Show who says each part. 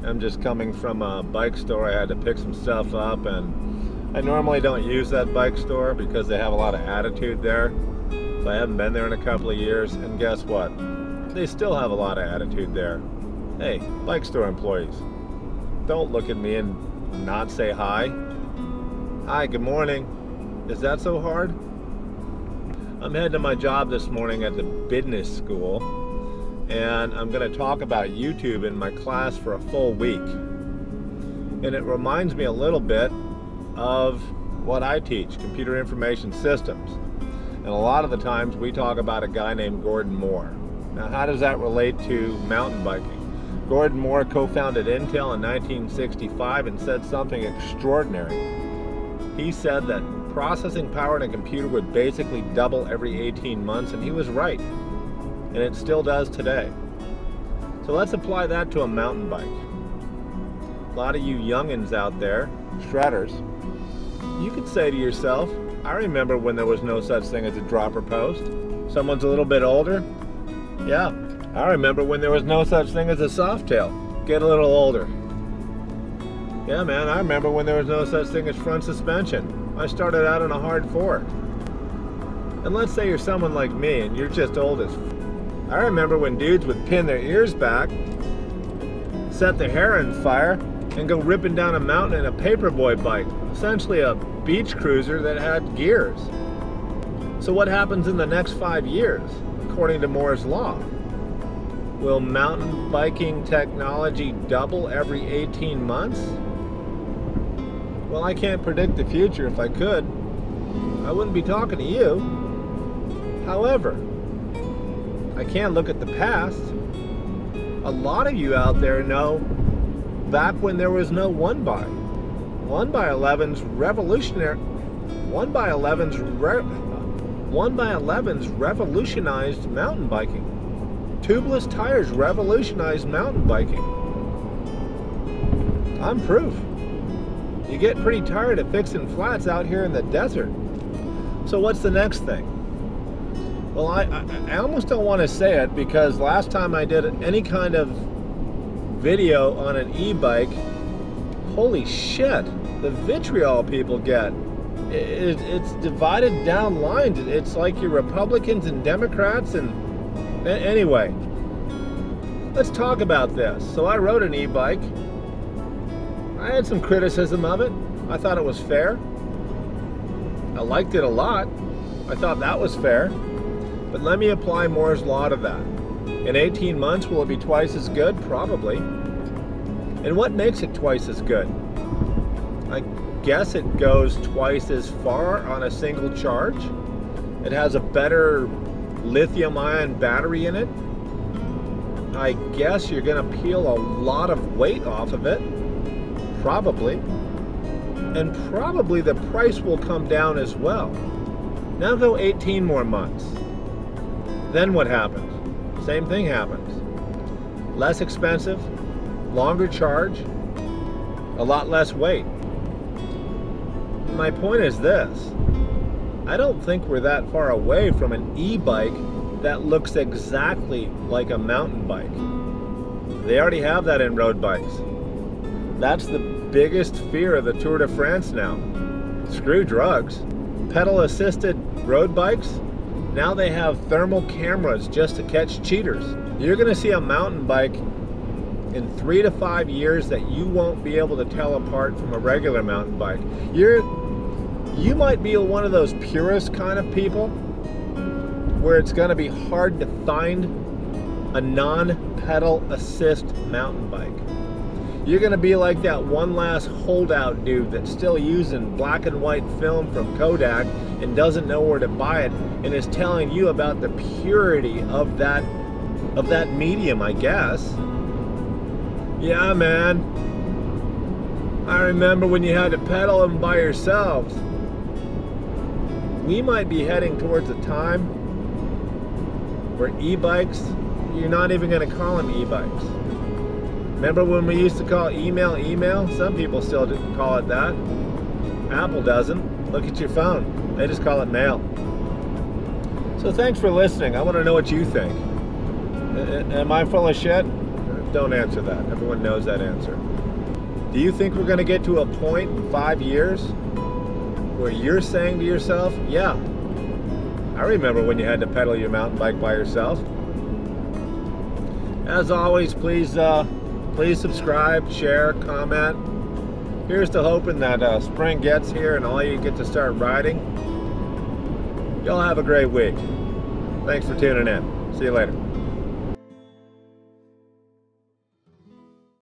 Speaker 1: I'm just coming from a bike store. I had to pick some stuff up, and I normally don't use that bike store because they have a lot of attitude there. So I haven't been there in a couple of years, and guess what? They still have a lot of attitude there. Hey, bike store employees, don't look at me and not say hi. Hi, good morning. Is that so hard? I'm heading to my job this morning at the business school, and I'm going to talk about YouTube in my class for a full week. And it reminds me a little bit of what I teach, computer information systems. And a lot of the times we talk about a guy named Gordon Moore. Now, how does that relate to mountain biking? Gordon Moore co-founded Intel in 1965 and said something extraordinary. He said that processing power in a computer would basically double every 18 months, and he was right. And it still does today. So let's apply that to a mountain bike. A lot of you youngins out there, shredders, you could say to yourself, I remember when there was no such thing as a dropper post. Someone's a little bit older. Yeah, I remember when there was no such thing as a softail. Get a little older. Yeah, man, I remember when there was no such thing as front suspension. I started out on a hard fork. And let's say you're someone like me and you're just old as I remember when dudes would pin their ears back, set their hair on fire, and go ripping down a mountain in a paperboy bike, essentially a beach cruiser that had gears. So what happens in the next 5 years, according to Moore's Law? Will mountain biking technology double every 18 months? Well, I can't predict the future. If I could, I wouldn't be talking to you. However, I can look at the past. A lot of you out there know back when there was no 1x. 1x11's revolutionary. 1x11's revolutionized mountain biking. Tubeless tires revolutionized mountain biking. I'm proof. You get pretty tired of fixing flats out here in the desert. So what's the next thing? Well, I almost don't want to say it because last time I did any kind of video on an e-bike, holy shit, the vitriol people get. It's divided down lines. It's like you're Republicans and Democrats and... Anyway, let's talk about this. So I rode an e-bike. I had some criticism of it. I thought it was fair. I liked it a lot. I thought that was fair. But let me apply Moore's Law to that. In 18 months, will it be twice as good? Probably. And what makes it twice as good? I guess it goes twice as far on a single charge. It has a better lithium-ion battery in it. I guess you're going to peel a lot of weight off of it. Probably. And probably the price will come down as well. Now go 18 more months. Then what happens? Same thing happens. Less expensive, longer charge, a lot less weight. My point is this. I don't think we're that far away from an e-bike that looks exactly like a mountain bike. They already have that in road bikes. That's the biggest fear of the Tour de France now. Screw drugs. Pedal-assisted road bikes, now they have thermal cameras just to catch cheaters. You're going to see a mountain bike in 3 to 5 years that you won't be able to tell apart from a regular mountain bike. You might be one of those purist kind of people where it's going to be hard to find a non-pedal assist mountain bike. You're going to be like that one last holdout dude that's still using black and white film from Kodak and doesn't know where to buy it and is telling you about the purity of that medium, I guess. Yeah, man. I remember when you had to pedal them by yourselves. We might be heading towards a time where e-bikes, you're not even going to call them e-bikes. Remember when we used to call email email? Some people still call it that. Apple doesn't. Look at your phone. They just call it mail. So thanks for listening. I want to know what you think. Am I full of shit? Don't answer that. Everyone knows that answer. Do you think we're going to get to a point in 5 years where you're saying to yourself, yeah, I remember when you had to pedal your mountain bike by yourself? As always, please subscribe, share, comment. Here's to hoping that spring gets here and all you get to start riding. Y'all have a great week. Thanks for tuning in. See you later.